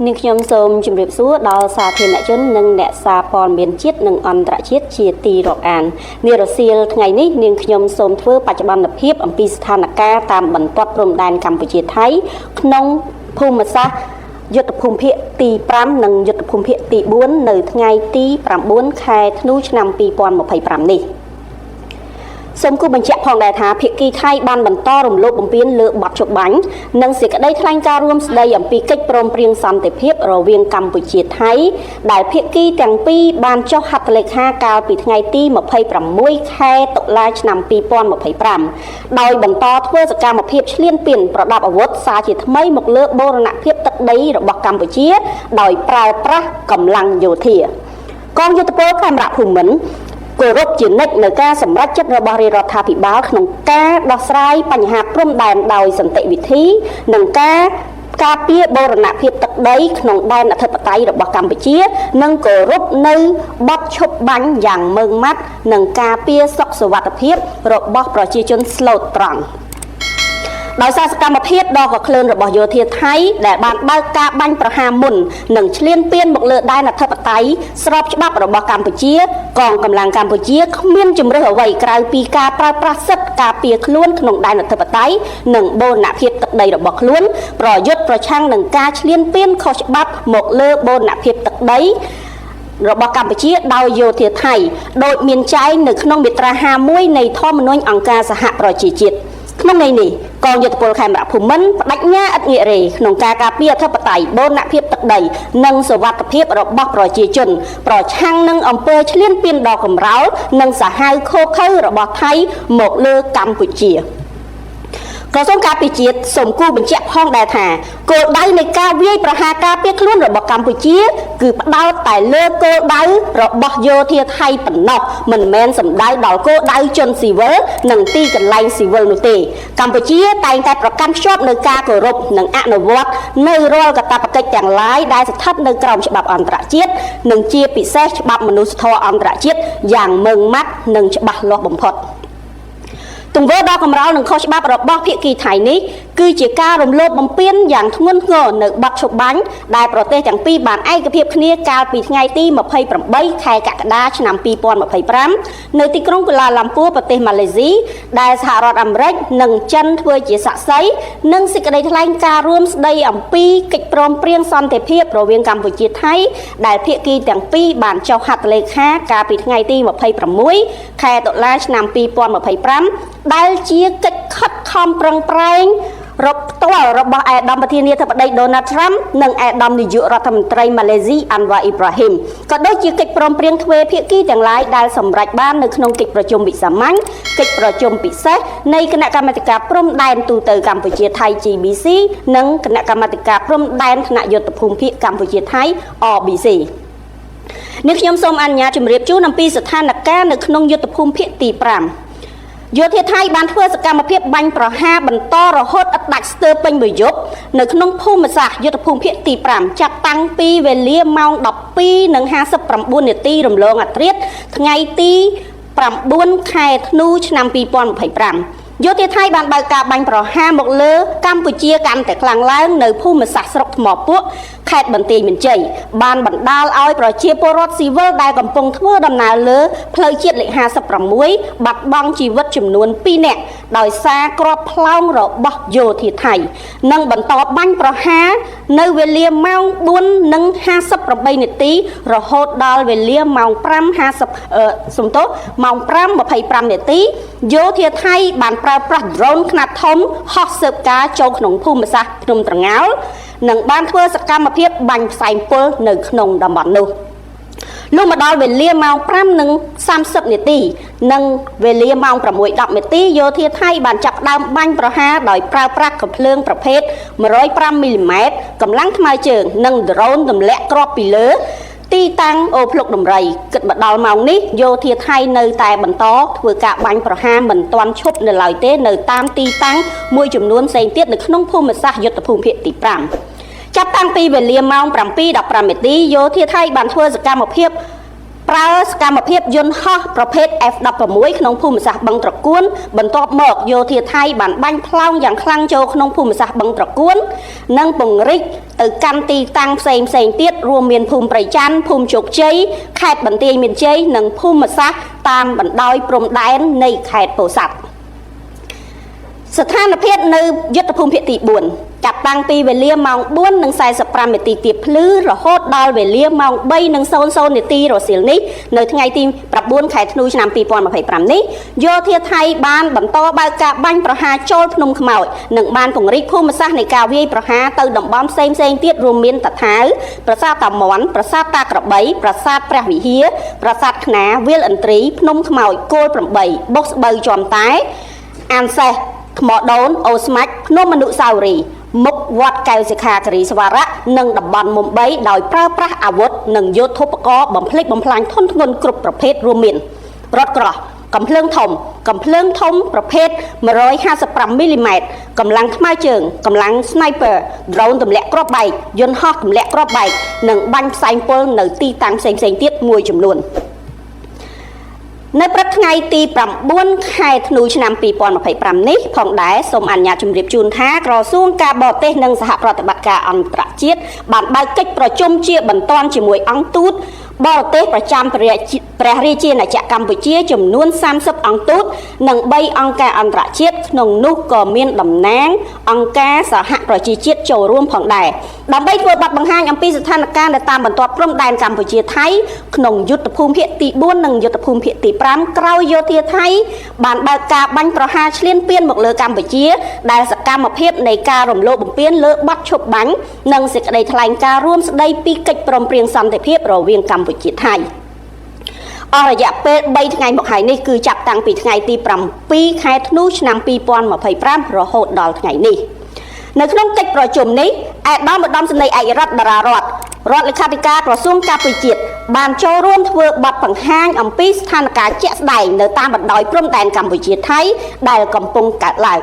នាងខ្ញុំសូមជម្រាបសួរដល់សាធារណជននិងអ្នកសារព័ត៌មានជាតិនិងអន្តរជាតិជាទីរាប់អាននារសៀលថ្ងៃនេះនាងខ្ញុំសូមធ្វើបច្ចុប្បន្នភាពអំពីស្ថានភាពតាមបន្ទាត់ព្រំដែនកម្ពុជាថៃក្នុងភូមិសាស្ត្រយុទ្ធភូមិភាគទី5និងយុទ្ធភូមិភាគទី4នៅថ្ងៃទី9ខែធ្នូឆ្នាំ2025នេះសូមគូបញ្ជាក់ផងដែរថាភាគីថៃបានបន្តរំលោភបំពានលើបទច្បាញ់និងសេចក្តីថ្លែងការណ៍រួមស្តីអំពីកិច្ចព្រមព្រៀងសន្តិភាពរវាងកម្ពុជាថៃដែលភាគីទាំងពីរបានចុះហត្ថលេខាកាលពីថ្ងៃទី26ខែតុលាឆ្នាំ2025ដោយបន្តធ្វើសកម្មភាពឈ្លានពានប្រដាប់អាវុធសារជាថ្មីមកលើបូរណភាពទឹកដីរបស់កម្ពុជាដោយប្រើប្រាស់កម្លាំងយោធាកងយោធពលខេមរៈភូមិន្ទគោរពជានិច្ចនៅការសម្រេចចិត្តរបស់រាជរដ្ឋាភិបាលក្នុងការដោះស្រាយបញ្ហាព្រំដែនដោយសន្តិវិធីនិងការពារបូរណភាពទឹកដីក្នុងដែនអធិបតេយ្យរបស់កម្ពុជានិងគោរពនៅបទឈប់បាញ់យ៉ាងម៉ឺងម៉ាត់និងការពារសុខសុវត្ថិភាពរបស់ប្រជាជនស្លូតត្រង់ដោយសារសកម្មភាពដ៏កក្លឿនរបស់យោធាថៃដែលបានបើកការបាញ់ប្រហារមុននិងឈ្លានពានមកលើដែនអធិបតេយ្យស្របច្បាប់របស់កម្ពុជាកងកម្លាំងកម្ពុជាគ្មានជំរើសអ្វីក្រៅពីការប្រើប្រាស់សិទ្ធិការពារខ្លួនក្នុងដែនអធិបតេយ្យនិងបូរណភាពទឹកដីរបស់ខ្លួនប្រយុទ្ធប្រឆាំងនឹងការឈ្លានពានខុសច្បាប់មកលើបូរណភាពទឹកដីរបស់កម្ពុជាដោយយោធាថៃដោយមានចែងនៅក្នុងមាត្រា51នៃធម្មនុញ្ញអង្គការសហប្រជាជាតិក្នុងន័យនេះកងយោធពលខេមរៈភូមិន្ទបដិញ្ញាឥតងាករេក្នុងការការពារអធិបតេយ្យបូរណភាពទឹកដីនិងសុវត្ថិភាពរបស់ប្រជាជនប្រឆាំងនឹងអំពើឈ្លានពានដ៏កម្រោលនិងសាហាវឃោរឃៅរបស់ថៃមកលើកម្ពុជាក្រសួងការពារជាតិសូមគូបញ្ជាក់ផងដែរថាគោលដៅនៃការវាយប្រហារការពារខ្លួនរបស់កម្ពុជាគឺផ្ដោតតែលើគោលដៅរបស់យោធាថៃប៉ុណ្ណោះមិនមែនសំដៅដល់គោលដៅជនស៊ីវិលនិងទីកន្លែងស៊ីវិលនោះទេកម្ពុជាតែងតែប្រកាន់ខ្ជាប់នូវការគោរពនិងអនុវត្តនៅរាល់កាតព្វកិច្ចទាំងឡាយដែលស្ថិតនៅក្រោមច្បាប់អន្តរជាតិនិងជាពិសេសច្បាប់មនុស្សធម៌អន្តរជាតិយ៉ាងម៉ឺងម៉ាត់និងច្បាស់លាស់បំផុតទង្វើដ៏កម្រោលនិងខុសច្បាប់របស់ភាគីថៃនេះគឺជាការរំលោភបំពានយ៉ាងធ្ងន់ធ្ងរនៅបទឈប់បាញ់ដែលប្រទេសទាំងពីរបានឯកភាពគ្នាកាលពីថ្ងៃទី28ខែកក្កដាឆ្នាំ2025នៅទីក្រុងកូឡាឡាំពួរប្រទេសម៉ាឡេស៊ីដែលសហរដ្ឋអាមេរិកនិងចិនធ្វើជាសាក្សីនិងសេចក្តីថ្លែងការណ៍រួមស្តីអំពីកិច្ចព្រមព្រៀងសន្តិភាពរវាងកម្ពុជាថៃដែលភាគីទាំងពីរបានចុះហត្ថលេខាកាលពីថ្ងៃទី26ខែតុលាឆ្នាំ2025ដែលជាកិច្ចខិតខំប្រឹងប្រែងផ្ទាល់របស់ឯកឧត្តមប្រធានាធិបតី Donald Trump និងឯកឧត្តមនាយករដ្ឋមន្ត្រីម៉ាឡេស៊ី Anwar Ibrahim ក៏ដូចជាកិច្ចព្រមព្រៀងទ្វេភាគីទាំងឡាយដែលសម្រេចបាននៅក្នុងកិច្ចប្រជុំវិសាមញ្ញកិច្ចប្រជុំពិសេសនៃគណៈកម្មាធិការព្រំដែនទូទៅកម្ពុជាថៃ GBC និងគណៈកម្មាធិការព្រំដែនថ្នាក់យុទ្ធភូមិភាគកម្ពុជាថៃ RBC នេះខ្ញុំសូមអនុញ្ញាតជម្រាបជូនអំពីស្ថានភាពនៅក្នុងយុទ្ធភូមិភាគទី5យោធាថៃបានធ្វើសកម្មភាពបាញ់ប្រហារបន្តរហូតឥតដាច់ស្ទើរពេញមួយយប់នៅក្នុងភូមិសាស្ត្រយុទ្ធភូមិភាគទី5ចាប់តាំងពីវេលាម៉ោង 12:59 នាទីរំលងអាធ្រាត្រថ្ងៃទី9ខែធ្នូឆ្នាំ2025យោធាថៃបានបើកការបាញ់ប្រហារមកលើកម្ពុជាកាន់តែខ្លាំងឡើងនៅភូមិសាស្ត្រស្រុកថ្មពួកខេត្តបន្ទាយមានជ័យបានបណ្ដាលឲ្យប្រជាពលរដ្ឋស៊ីវិលដែលកំពុងធ្វើដំណើរលើផ្លូវជាតិលេខ56បាត់បង់ជីវិតចំនួន2នាក់ដោយសារគ្រាប់ផ្លោងរបស់យោធាថៃនិងបន្តបាញ់ប្រហារនៅវេលាម៉ោង 4:58 នាទីរហូតដល់វេលាម៉ោង 5:25 នាទីយោធាថៃបានប្រើប្រាស់ drone ខ្នាតធំហោះស៊ើបការចូលក្នុងភូមិសាស្ត្រភ្នំត្រងោលនិងបានធ្វើសកម្មភាពបាញ់ផ្សែងពុលនៅក្នុងតំបន់នោះលុះមកដល់វេលាម៉ោង 5:30 នាទីនិងវេលាម៉ោង 6:10 នាទីយោធាថៃបានចាប់ផ្ដើមបាញ់ប្រហារដោយប្រើប្រាស់កាំភ្លើងប្រភេទ 105 មីលីម៉ែត្រកម្លាំងថ្មើរជើងនិង drone ទម្លាក់គ្រាប់ពីលើទីតាំងអូភ្លុកដំរីគិតមកដល់ម៉ោងនេះយោធាថៃនៅតែបន្តធ្វើការបាញ់ប្រហារមិនទាន់ឈប់នៅឡើយទេនៅតាមទីតាំងមួយចំនួនផ្សេងទៀតនៅក្នុងភូមិសាស្ត្រយុទ្ធភូមិភាគទី5ចាប់តាំងពីវេលាម៉ោង 7:15 នាទីយោធាថៃបានធ្វើសកម្មភាព ប្រើសកម្មភាពយន្តហោះប្រភេទ F16 ក្នុងភូមិសាស្ត្របឹងត្រកួនបន្ទាប់មកយោធាថៃបានបាញ់ផ្លោងយ៉ាងខ្លាំងចូលក្នុងភូមិសាស្ត្របឹងត្រកួននិងពង្រីក ទៅកាន់ទីតាំងផ្សេងទៀតរួមមានភូមិប្រៃច័ន្ទភូមិជោគជ័យខេត្តបន្ទាយមានជ័យនិងភូមិសាស្ត្រតាមបណ្ដោយព្រំដែននៃខេត្តពោធិ៍សាត់ស្ថានភាពនៅយុទ្ធភូមិភាគទី4ចាប់តាំងពីវេលាម៉ោង 4:45 នាទីទៀបភ្លឺរហូតដល់វេលាម៉ោង 3:00 នាទីរសៀលនេះនៅថ្ងៃទី 9 ខែធ្នូឆ្នាំ 2025 នេះយោធាថៃបានបន្តបើកការបាញ់ប្រហារចូលភ្នំខ្មោចនិងបានពង្រីកភូមិសាស្ត្រនៃការវាយប្រហារទៅតំបន់ផ្សេងទៀតរួមមានតាថាវប្រាសាទតាមាន់ប្រាសាទតាក្របីប្រាសាទព្រះវិហារប្រាសាទខ្នាវាលឥន្ទ្រីភ្នំខ្មោចគោល8បុកស្បូវជាំតែអានសេះថ្មដូនអូស្មាច់ភ្នំអនុស្សាវរីយ៍មុខវត្តកែវសិក្ខាគិរីស្វារៈនិងតំបន់មុំ3ដោយប្រើប្រាស់អាវុធនិងយុទ្ធោបករណ៍បំផ្លិចបំផ្លាញធនធ្ងន់គ្រប់ប្រភេទរួមមានរថក្រោះកំភ្លើងធំប្រភេទ155មីលីម៉ែត្រកម្លាំងថ្មើរជើងកម្លាំង Sniper ដ្រូនទម្លាក់គ្រាប់បែកយន្តហោះទម្លាក់គ្រាប់បែកនិងបាញ់ផ្សែងពុលនៅទីតាំងផ្សេងទៀតមួយចំនួននៅព្រឹកថ្ងៃទី 9 ខែធ្នូឆ្នាំ 2025 នេះផងដែរសូមអនុញ្ញាតជម្រាបជូនថាក្រសួងការបរទេសនិងសហប្រតិបត្តិការអន្តរជាតិបានបើកកិច្ចប្រជុំជាបន្ទាន់ជាមួយអង្គទូតបរទេសប្រចាំព្រះរាជាណាចក្រកម្ពុជាចំនួន30អង្គទូតនិង3អង្គការអន្តរជាតិក្នុងនោះក៏មានតំណាងអង្គការសហប្រជាជាតិចូលរួមផងដែរដើម្បីធ្វើបទបង្ហាញអំពីស្ថានភាពនៅតាមបន្ទាត់ព្រំដែនកម្ពុជាថៃក្នុងយុទ្ធភូមិភាគទី4និងយុទ្ធភូមិភាគទី5ក្រោយយោធាថៃបានបើកការបាញ់ប្រហារឈ្លានពានមកលើកម្ពុជាដែលសកម្មភាពនៃការរំលោភបំពានលើបទឈប់បាញ់និងសេចក្តីថ្លែងការណ៍រួមស្តីពីកិច្ចព្រមព្រៀងសន្តិភាពរវាងកម្ពុជាថៃអស់រយៈពេល3ថ្ងៃមកហើយនេះគឺចាប់តាំងពីថ្ងៃទី 7 ខែធ្នូឆ្នាំ 2025 រហូតដល់ថ្ងៃនេះនៅក្នុងកិច្ចប្រជុំនេះឯកឧត្តមសេនីយ៍ឯករដ្ឋតារារដ្ឋលេខាធិការក្រសួងការពារជាតិបានចូលរួមធ្វើបទបង្ហាញអំពីស្ថានភាពជាក់ស្ដែងនៅតាមបណ្ដោយព្រំដែនកម្ពុជាថៃដែលកំពុងកើតឡើង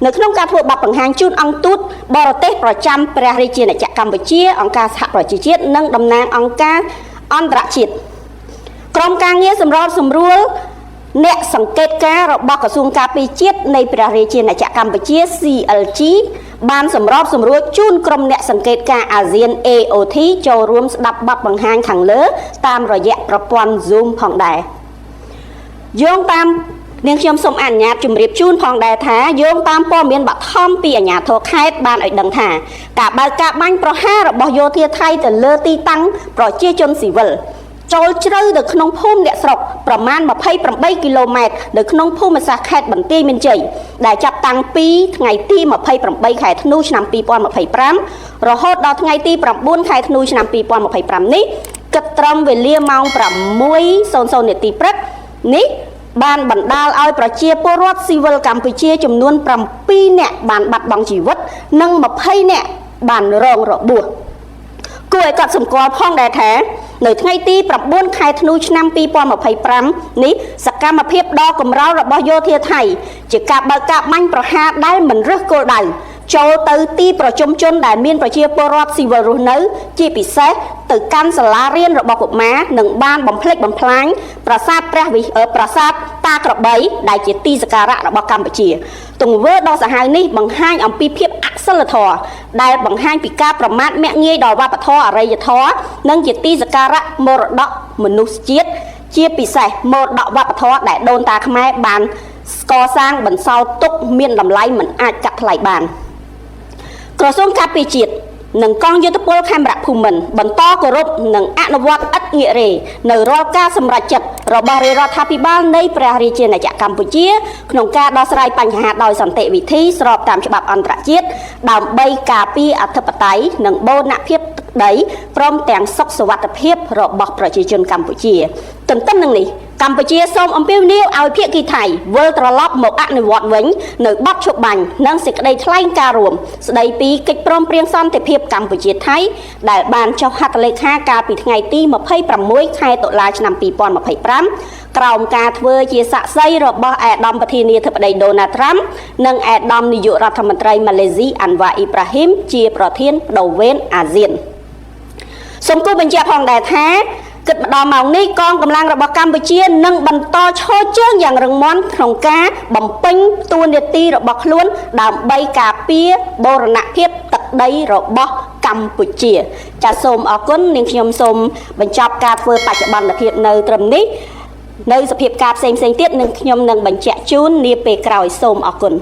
នៅក្នុងការធ្វើបទបង្ហាញជូនអង្គទូតបរទេសប្រចាំព្រះរាជាណាចក្រកម្ពុជាអង្គការសហប្រជាជាតិនិងតំណាងអង្គការអន្តរជាតិក្រុមការងារសម្រួលអ្នកសង្កេតការណ៍របស់ក្រសួងការពារជាតិនៃព្រះរាជាណាចក្រកម្ពុជា CLG បានសម្របសម្រួលជូនក្រុមអ្នកសង្កេតការណ៍អាស៊ាន AOT ចូលរួមស្ដាប់បទបង្ហាញខាងលើតាមរយៈប្រព័ន្ធ Zoom ផងដែរយោងតាមនាងខ្ញុំសូមអនុញ្ញាតជម្រាបជូនផងដែរថាយោងតាមព័ត៌មានបឋមពីអាជ្ញាធរខេត្តបានឲ្យដឹងថាការបើកការបាញ់ប្រហាររបស់យោធាថៃទៅលើទីតាំងប្រជាជនស៊ីវិលចូលជ្រៅទៅក្នុងភូមិអ្នកស្រុកប្រមាណ28គីឡូម៉ែត្រនៅក្នុងភូមិសាស្ត្រខេត្តបន្ទាយមានជ័យដែលចាប់តាំងពីថ្ងៃទី28ខែធ្នូឆ្នាំ2025រហូតដល់ថ្ងៃទី9ខែធ្នូឆ្នាំ2025នេះគិតត្រឹមវេលាម៉ោង 6:00 នាទីព្រឹកនេះបានបណ្ដាលឲ្យប្រជាពលរដ្ឋស៊ីវិលកម្ពុជាចំនួន7នាក់បានបាត់បង់ជីវិតនិង20នាក់បានរងរបួសគួរឲ្យកត់សម្គាល់ផងដែរថានៅថ្ងៃទី9ខែធ្នូឆ្នាំ2025នេះសកម្មភាពដ៏កម្ររបស់យោធាថៃជាការបើកការបាញ់ប្រហារដែលមិនរើសគោលដៅចូលទៅទីប្រជុំជនដែលមានប្រជាពលរដ្ឋស៊ីវិលរស់នៅជាពិសេសទៅកាន់សាលារៀនរបស់កុមារនិងបានបំផ្លិចបំផ្លាញប្រាសាទប្រាសាទតាក្របីដែលជាទីសក្ការៈរបស់កម្ពុជាទង្វើដ៏សាហាវនេះបង្ហាញអំពីភាពអសិលធម៌ដែលបង្ហាញពីការប្រមាថមាក់ងាយដល់វប្បធម៌អរិយធម៌និងជាទីសក្ការៈមរតកមនុស្សជាតិជាពិសេសមរតកវប្បធម៌ដែលដូនតាខ្មែរបានកសាងបន្សល់ទុកមានតម្លៃមិនអាចកាត់ថ្លៃបានក្រសួងការពារជាតិនិងកងយោធពលខេមរៈភូមិន្ទបន្តគោរពនិងអនុវត្តឥតងាករេនៅរាល់ការសម្រេចចិត្តរបស់រាជរដ្ឋាភិបាលនៃព្រះរាជាណាចក្រកម្ពុជាក្នុងការដោះស្រាយបញ្ហាដោយសន្តិវិធីស្របតាមច្បាប់អន្តរជាតិដើម្បីការពារអធិបតេយ្យនិងបូរណភាពទឹកដីព្រមទាំងសុខសុវត្ថិភាពរបស់ប្រជាជនកម្ពុជាទន្ទឹមនឹងនេះកម្ពុជាសូមអំពាវនាវឲ្យភាគីថៃវិលត្រឡប់មកអនុវត្តវិញនៅបទឈប់បាញ់និងសេចក្តីថ្លែងការណ៍រួមស្តីពីកិច្ចព្រមព្រៀងសន្តិភាពកម្ពុជាថៃដែលបានចុះហត្ថលេខាកាលពីថ្ងៃទី26ខែតុលាឆ្នាំ2025ក្រោមការធ្វើជាសាក្សីរបស់ឯកឧត្តមប្រធានាធិបតីដូណាល់ត្រាំនិងឯកឧត្តមនាយករដ្ឋមន្ត្រីម៉ាឡេស៊ីអាន់វ៉ាអ៊ីប្រាហ៊ីមជាប្រធានបដូវវេនអាស៊ានសូមគូបញ្ជាក់ផងដែរថាគិតមកដល់ម៉ោងនេះកងកម្លាំងរបស់កម្ពុជានឹងបន្តឈរជើងយ៉ាងរឹងមាំក្នុងការបំពេញតួនាទីរបស់ខ្លួនដើម្បីការពារបូរណភាពទឹកដីរបស់កម្ កម្ពុជាចាសូមអរគុណនាងខ្ញុំសូមបញ្ចប់ការធ្វើបច្ចុប្បន្នភាពនៅត្រឹមនេះនៅសភាពការផ្សេងទៀតនឹងខ្ញុំនឹងបញ្ជាក់ជូននាពេលក្រោយសូមអរគុណ